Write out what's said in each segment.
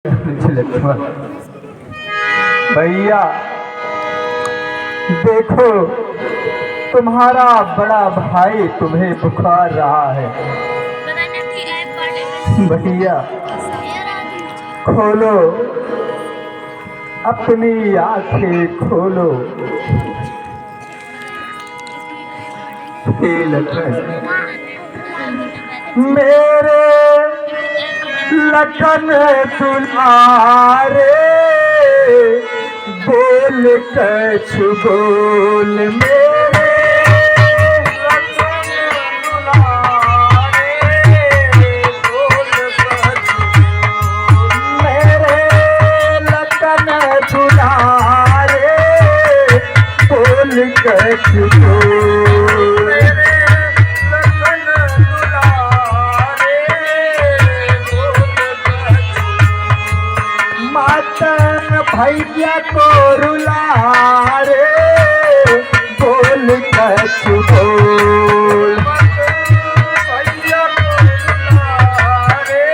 लक्ष्मण भैया देखो, तुम्हारा बड़ा भाई तुम्हें पुकार रहा है। भैया खोलो, अपनी आंखें खोलो। हे लखन, मेरे लखन दुलारे, बोल कछ बोल। मेरे लखन दुलारे, बोल कछ बोल। मेरे लखन दुलारे, बोल कछ बोल। भैया को रुला रे, बोल कछ बोल। भैया को रुला रे,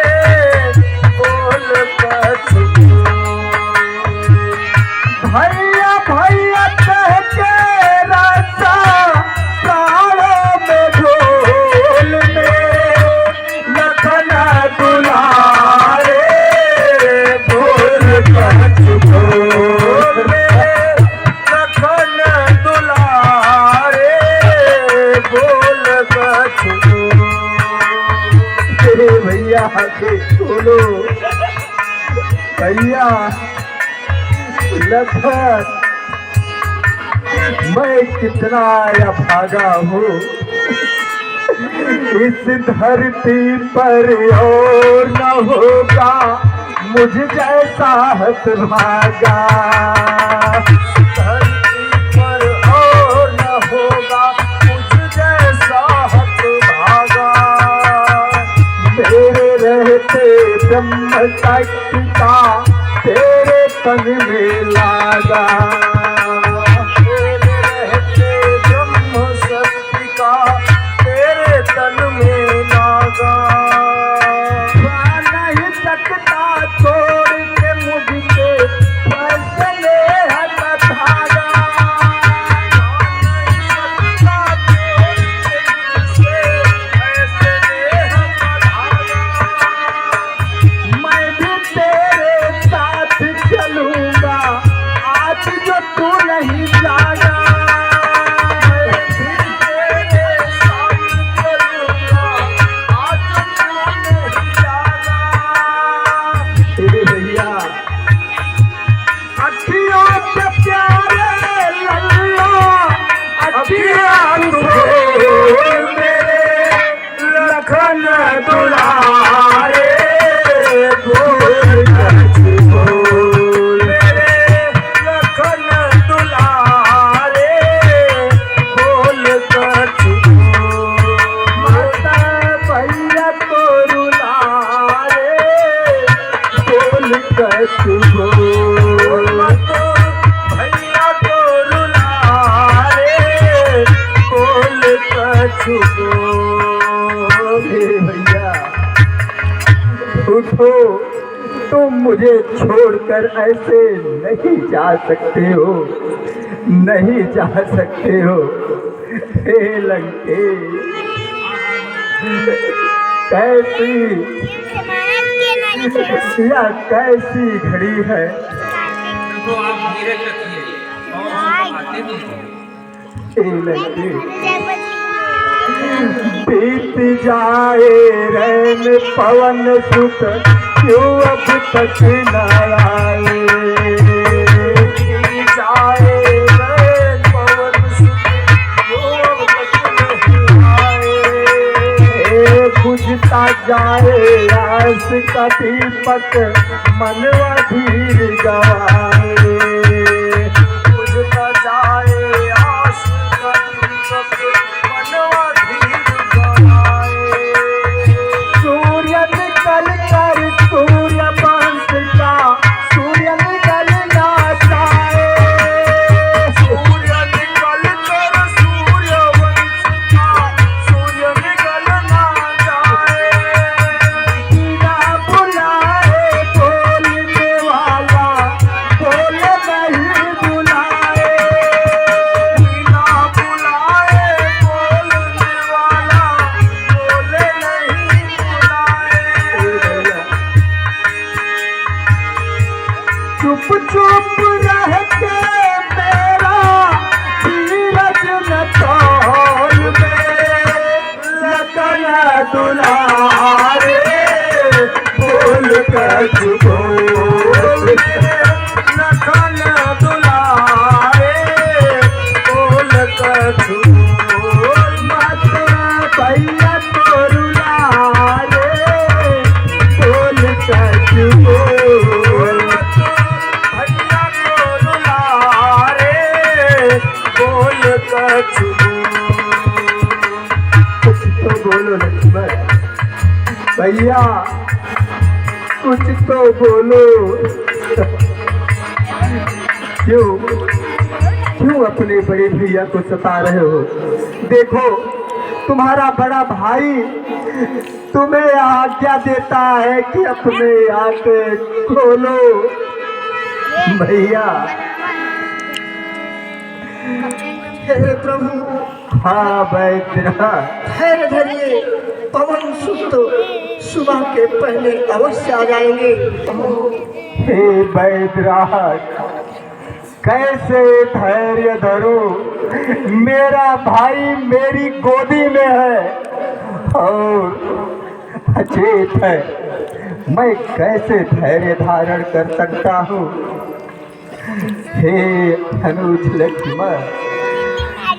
बोल कछ बोल। भैया भैया कह के रास्ता प्राणों में ढोल में, लखन दुला रे, बोल कछ बोल। लखन दुलारे, बोल कछ बोल। भैया के बोलो, भैया लखन, मैं कितना अभागा हूँ इस धरती पर, और न होगा मुझ जैसा हतभागा। धरती पर और न होगा मुझ जैसा हतभागा। मेरे रहते ब्रह्म शक्ति का तेरे तन में लागा। मेरे रहते ब्रह्म शक्ति का तेरे तन में लागा। नहीं सकता छोड़ के मुझसे फैसले हट भागा। नहीं सकता छोड़ के मुझसे फैसले हट भागा। मैं भी तेरे साथ चलूंगा आज जो तू नहीं जागा। मैं भी तेरे साथ चलूंगा आज तू नहीं जागा। भैया अखियों के प्यारे लल्ला, अखियां तुझे मेरे लखन दुलारे, बोल कछ बोल। मेरे लखन दुलारे, बोल कछ बोल। माता भैया को रुला रे, बोल कछ बोल। भैया को रुला रे, बोल कछ बोल। भैया उठो, तुम मुझे छोड़कर ऐसे नहीं जा सकते हो, नहीं जा सकते हो। हे लंके, कैसी या कैसी घड़ी है। बीत जाए रैन पवन सुख, क्यों अब तक न आए। बीत जाए रैन पवन सुख, क्यों अब तक नहीं आए। बुझता जाए आस का दीपक, मनवा धीर गवाए। बुझता जाए आस का दीपक, मनवा धीर गवाए। सूर्य निकल कर सूर्य वंश का, सूर्य निकल ना जाए। सूर्य निकल कर सूर्य वंश का, सूर्य निकल ना जाए। बुलाए बोल चुप चुप रह के मेरा धीरज न तोड़ दे, लगन दुलारे बोल कर बोल दे, लगन दुलारे बोल कर बोल मत भैया तो रुलारे बोल कर बोल भैया तो रुलारे बोल कर कुछ तो बोलो लक्ष्मण भैया, कुछ तो बोलो। क्यों अपने बड़े भैया को सता रहे हो? देखो तुम्हारा बड़ा भाई तुम्हें आज्ञा देता है कि अपने आंखें खोलो। भैया हे प्रभु, हाँ बैद्रा धैर्य धरिए, पवन सुत सुबह के पहले अवश्य आ जाएंगे। हे बैद्राज कैसे धैर्य धरूं? मेरा भाई मेरी गोदी में है और अचेत है, मैं कैसे धैर्य धारण कर सकता हूँ? हे अनुज लक्ष्मण,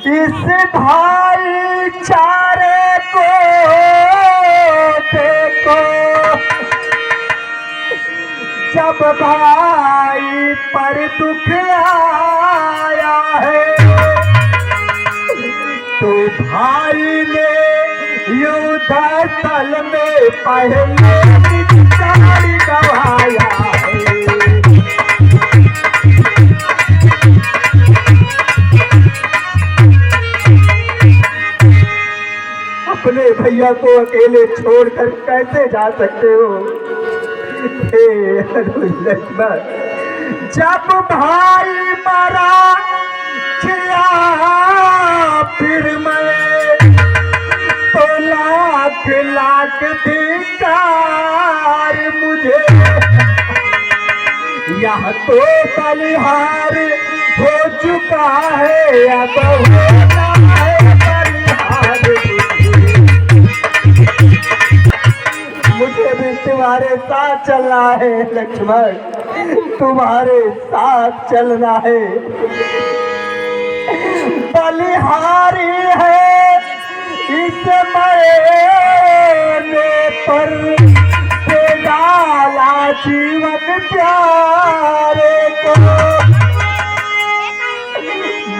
इस भाईचारे को देखो, जब भाई पर दुख आया है तो भाई ने युद्ध स्थल में पहले विचार गवाया है। अपने भैया को अकेले छोड़कर कैसे जा सकते हो? हे लक्ष्मण, जब भाई मरा किया फिर मैं तो लाख लाख धिक्कार मुझे, यह तो बलिहार हो चुका है, अब होना है बलिहार मुझे भी तुम्हारे साथ चलना है लक्ष्मण, तुम्हारे साथ चलना है। बलिहारी है इस मरने पर डाला जीवन प्यारे को,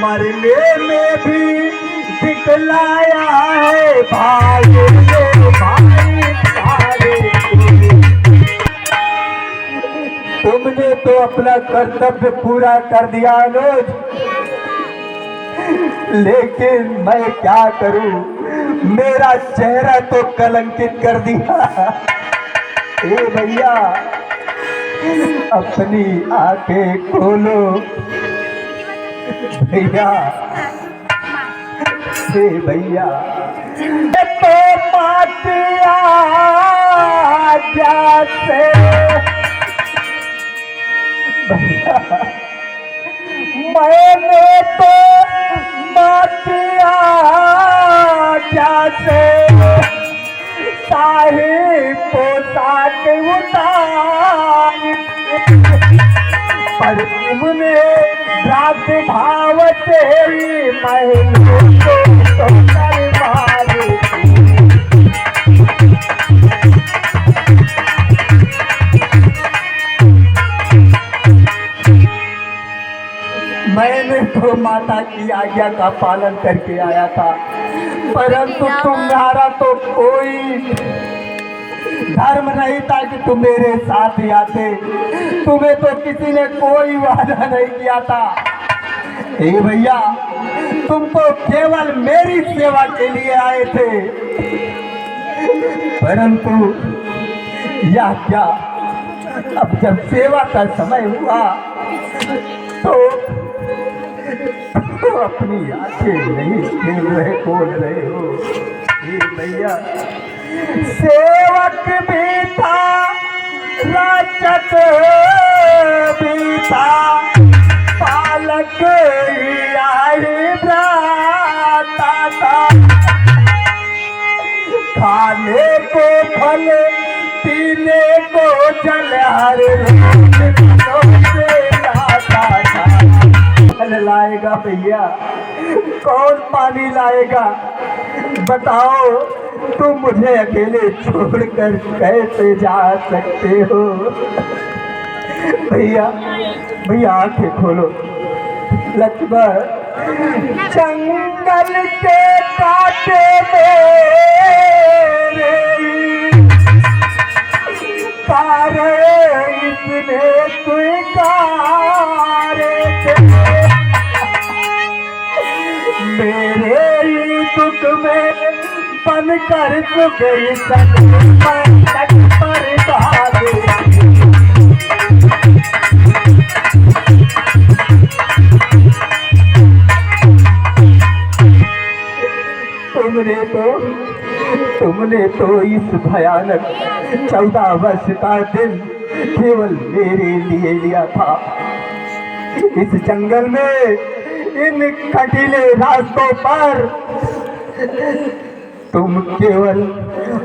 मरने में भी दिखलाया है भाई ने भाई सारे। तुमने तो अपना कर्तव्य पूरा कर दिया अनुज, लेकिन मैं क्या करूं? मेरा चेहरा तो कलंकित कर दिया। ए भैया अपनी आंखें खोलो भैया, हे भैया तो मातिया जैसे भैया, मैंने तो मातिया जैसे साहिब पोशाक उतारी, पर तुमने रात भाव तेरी महलों को मारी। मैंने तो माता की आज्ञा का पालन करके आया था, परंतु तुम्हारा तो कोई धर्म नहीं था कि तुम मेरे साथ ही आते। तुम्हें तो किसी ने कोई वादा नहीं किया था। हे भैया, तुम तो केवल मेरी सेवा के लिए आए थे, परंतु या क्या, अब जब सेवा का समय हुआ तो अपनी आंखें नहीं खेल रहे, बोल रहे हो। हे भैया, सेवक भी था, राजक भी था पालक आई भ्राता था, खाने को फल पीने को जल हर रोज से लाता था। फल लाएगा भैया, कौन पानी लाएगा? बताओ, तुम मुझे अकेले छोड़कर कैसे जा सकते हो? भैया भैया आंखें खोलो। लक्ष्मण, जंगल के कांटे मेरे तारे इतने स्वीकारे थे, मेरे ही दुख में बनकर सुबह तक पर भागे। तुमने तो इस भयानक 14 वर्ष का दिन केवल मेरे लिए लिया था। इस जंगल में इन कटीले रास्तों पर तुम केवल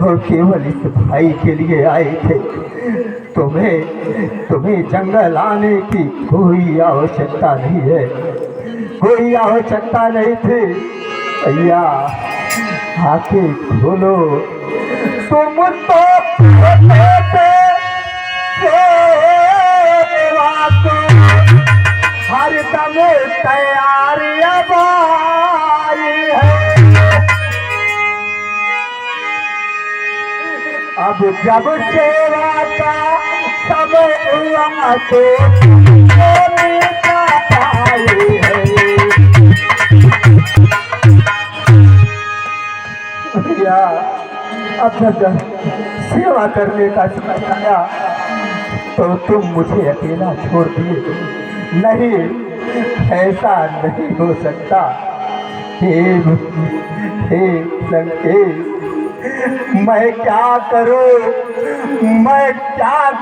और केवल इस भाई के लिए आए थे। तुम्हें जंगल आने की कोई आवश्यकता नहीं है, कोई आवश्यकता नहीं थी। भैया आंखें खोलो। तुम तो हर दम तैयार अब आई है। अब जब सेवा का समय हुआ तो आई है। भैया अब जब सेवा करने का समय आया तो तुम मुझे अकेला छोड़ दिए। नहीं, ऐसा नहीं हो सकता। हे लंकेश, मैं क्या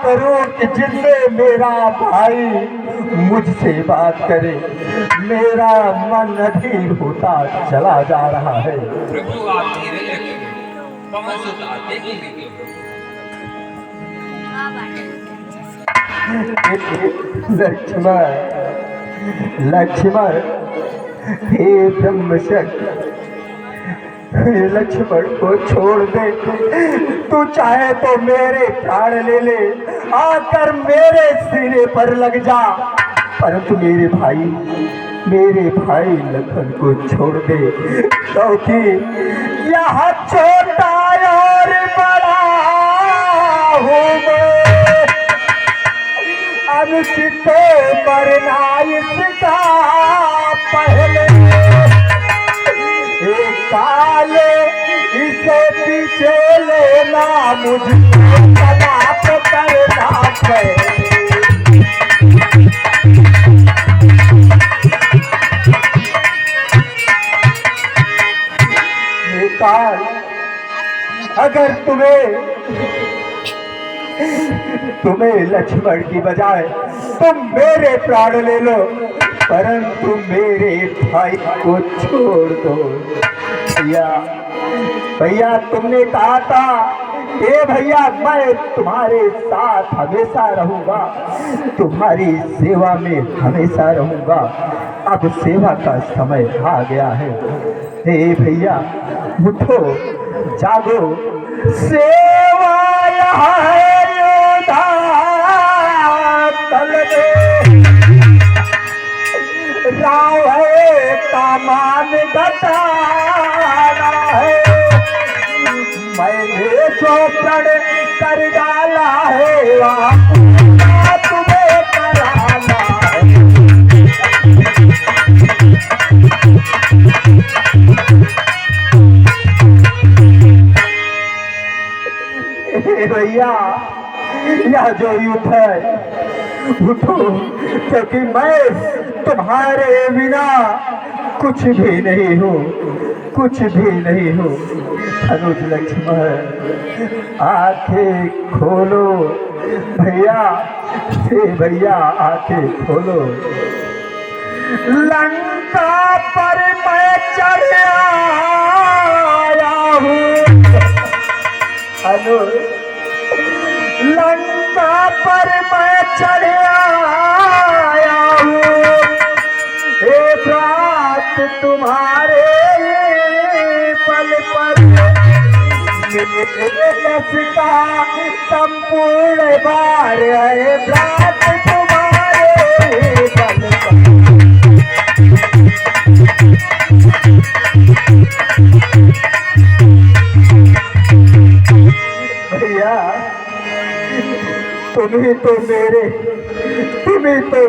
करूं कि जिससे मेरा भाई मुझसे बात करे? मेरा मन अधीर होता चला जा रहा है। प्रभु आप धीरे रखिए, पवन सुत आते ही विधि लक्ष्मण, हे ब्रह्मशक्ति, लक्ष्मण को छोड़ दे। तू चाहे तो मेरे प्राण ले ले, आकर मेरे सिरे पर लग जा, परंतु मेरे भाई लखन को छोड़ दे, क्योंकि यह छोटा और बड़ा हूँ मैं, अनुचित मरना इसका पहले। एक काले इसे पीछे लेना, मुझको समाप्त करना पड़े। काल, अगर तुम्हें लक्ष्मण की बजाय तुम मेरे प्राण ले लो, परंतु मेरे भाई को छोड़ दो। भैया तुमने कहा था, ए भैया मैं तुम्हारे साथ हमेशा रहूंगा, तुम्हारी सेवा में हमेशा रहूंगा। अब सेवा का समय आ गया है। हे भैया उठो, जागो, सेवा है योद्धा तल में, राव है कामान घटाना है। मैंने जो प्रण कर डाला है वहाँ तुम्हें कराना है। भैया यह जो युद्ध है, उठो, क्योंकि मैं तुम्हारे बिना कुछ भी नहीं हूँ, कुछ भी नहीं हूँ। अनुज लक्ष्मण आंखें खोलो। भैया हे भैया आंखें खोलो। लंका पर मैं चढ़ आया हूँ। हेलो, लंका पर मैं चढ़ आया हूँ। एक रात तुम्हारे पल पर का संपूर्ण बार है। रात तुम्हारे पल पर। भैया तुम्ही तो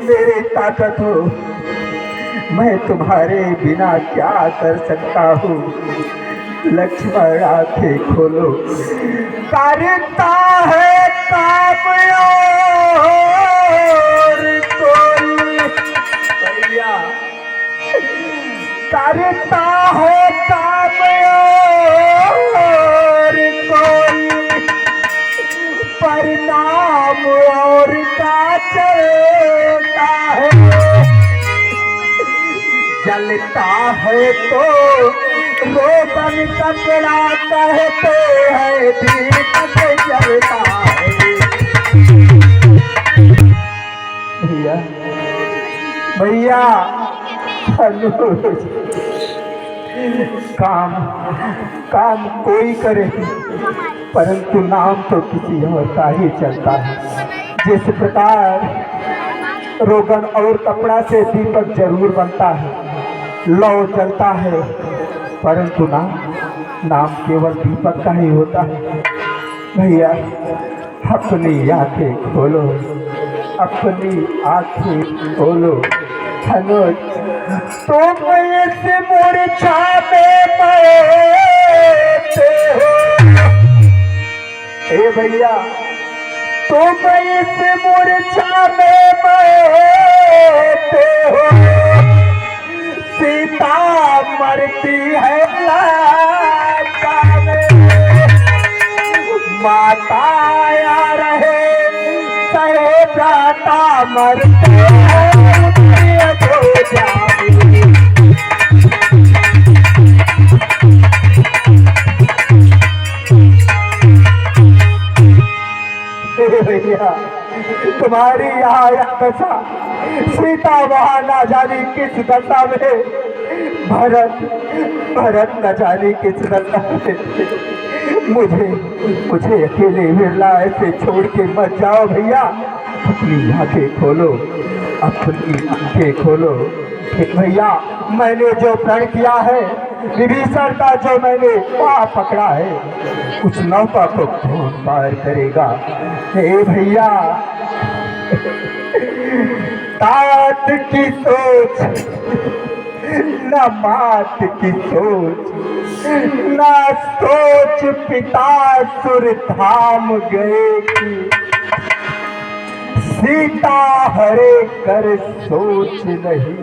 मेरे ताकत हो। मैं तुम्हारे बिना क्या कर सकता हूँ। लक्ष्मण आंखें खोलो। करता है काम और कोई। भैया करता है काम और कोई। परिणाम और का चलता है। जलता है तो रोगन कपड़ा कहते हैं। दीपक जलता है। भैया भैया काम कोई करे परंतु नाम तो किसी और का ही चलता है। जिस प्रकार रोगन और कपड़ा से दीपक जरूर बनता है, लौ जलता है, परंतु नाम केवल दीपक का ही होता है। भैया अपनी आंखें खोलो, अपनी आंखें खोलो। खनोज तुम इस मूर्छा में बैठे हो। हे भैया तुम इस मूर्छा में बैठे हो। सीता मरती है लंका में। माता या रहे सहे जाता मरते हैं। भैया तुम्हारी यहाँ दशा, सीता वहां ना जाने किस दशा में, भरत न जाने किस दशा में। मुझे अकेले विरला ऐसे छोड़ के मत जाओ भैया। अपनी आंखें खोलो, अपनी आंखें खोलो। भैया मैंने जो प्रण किया है, विभीषण का जो मैंने पाँव पकड़ा है, उस नौका को कौन पार करेगा। हे भैया तात की सोच न मात की सोच, न सोच पिता सुर धाम गए की। सीता हरे कर सोच नहीं,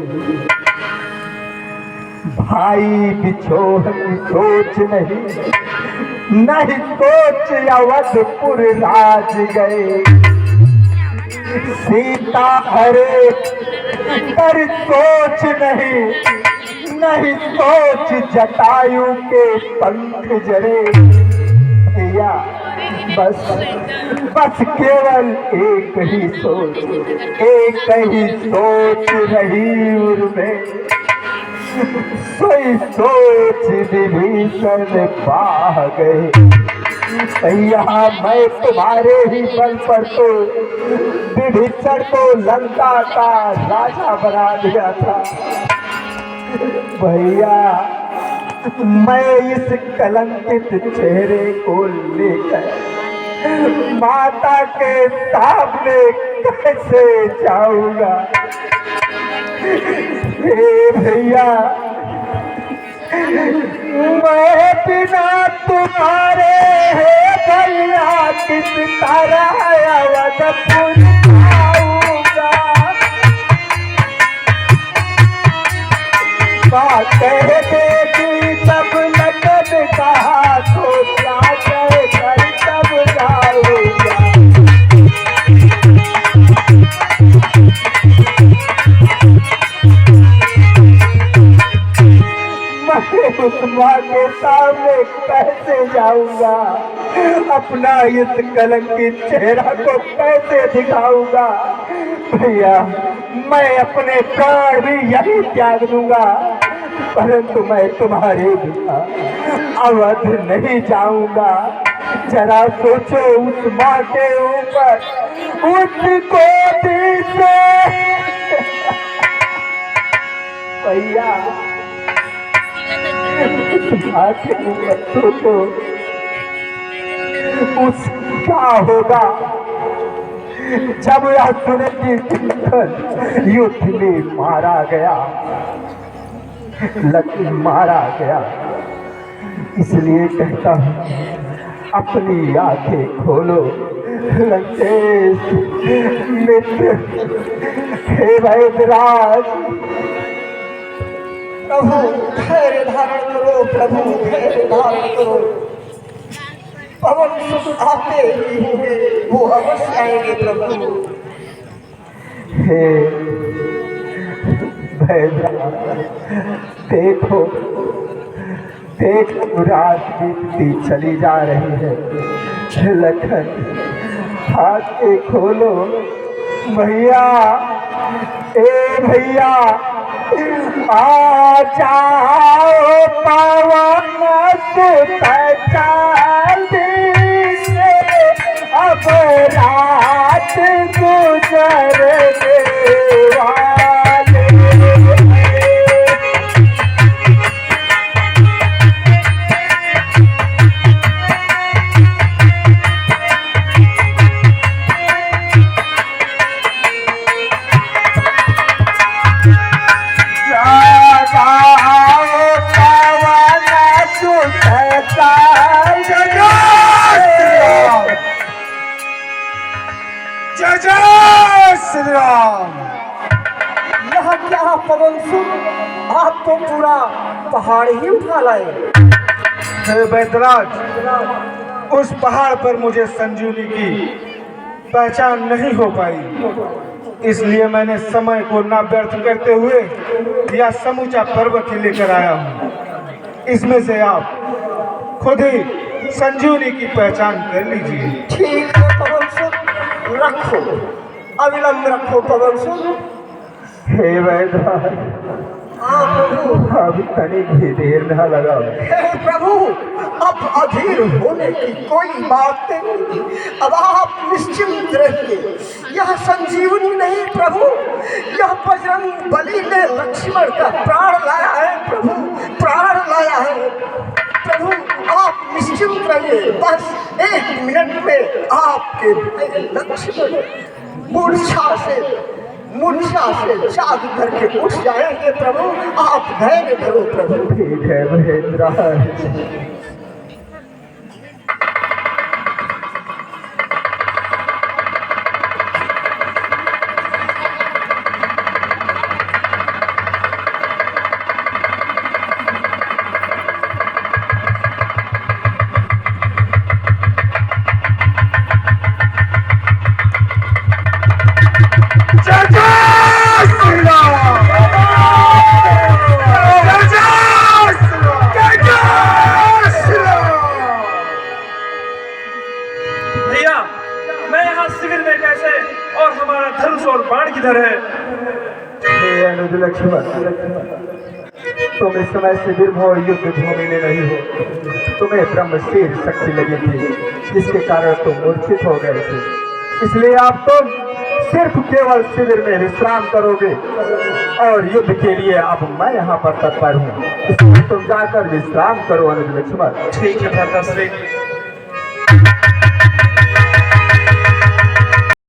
भाई बिछोह की सोच नहीं। नहीं सोच अवधपुर राज गए। सीता हरे कर सोच नहीं, नहीं सोच जटायु के पंख जरे। भैया बस केवल एक ही सोच रही उर्में। सोई सोच विभीषण पा गए। भैया मैं तुम्हारे ही बल पर तो विभीषण को लंका का राजा बना दिया था। भैया मैं इस कलंकित चेहरे को लेकर माता के सामने कैसे जाऊंगा। हे भैया मैं बिना तुम्हारे है भैया किस तरह अवधपुर आऊंगा। बात कह देगी तब लगन कहा तो क्या कह कर तब जाऊंगा। सुमा के सामने कैसे जाऊंगा? अपना इस कलंकित चेहरा को कैसे दिखाऊंगा? भैया, मैं अपने प्राण भी यही त्याग दूंगा, परंतु मैं तुम्हारे बिना अवध नहीं जाऊंगा। जरा सोचो, उस माँ के ऊपर उसको से भैया, उस माँ के ऊपर सोचो, उस क्या होगा जब यह सुरक्षित युद्ध में मारा गया, लक्ष्मण मारा गया। इसलिए कहता हूँ, अपनी आंखें खोलो लंकेश मित्र। हे वैद्यराज, प्रभु धैर्य धारण करो, प्रभु धैर्य धारण करो। पवन सुत आते ही होंगे, वो अवश्य आएंगे प्रभु। हे वैद्यराज, देखो देखो, रात बीतती चली जा रही है। लखन, हाथ खोलो भैया। ए भैया, आ जाओ पवन सुत चांदी से, अब रात गुजरने वाले। यह क्या पवन सुत, आप तो पूरा पहाड़ ही उठा लाए। हे वैद्यराज, उस पहाड़ पर मुझे संजीवनी की पहचान नहीं हो पाई, इसलिए मैंने समय को ना व्यर्थ करते हुए यह समूचा पर्वत ही लेकर आया हूँ। इसमें से आप खुद ही संजीवनी की पहचान कर लीजिए। ठीक है पवन सुत, रखो, अविलंब रखो पवन सुत। हे वैद्यराज, अब तनिक भी देर न लगाओ। हे प्रभु, अब अधीर होने की कोई बात नहीं। अब आप निश्चिंत रहिए। यह संजीवनी नहीं प्रभु, यह बजरंग बली ने लक्ष्मण का प्राण लाया है प्रभु, प्राण लाया है प्रभु। आप निश्चिंत रहिए, बस 1 मिनट में आपके लक्ष्मण मूर्छा से जाग करके उठ जाएंगे प्रभु। आप धैर्य धरो प्रभु। ठीक है वैद्यराज। हे अनुज लक्ष्मण, तुम इस समय शिविर में और युद्ध भूमि में नहीं हो। तुम्हें ब्रह्मशील शक्ति लगी थी, जिसके कारण तुम मूर्छित हो गए थे। इसलिए आप तुम सिर्फ केवल शिविर में विश्राम करोगे और युद्ध के लिए अब मैं यहाँ पर तत्पर हूँ। इसलिए तुम जाकर विश्राम करो अनुज लक्ष्मण। ठीक है भ्राताश्री।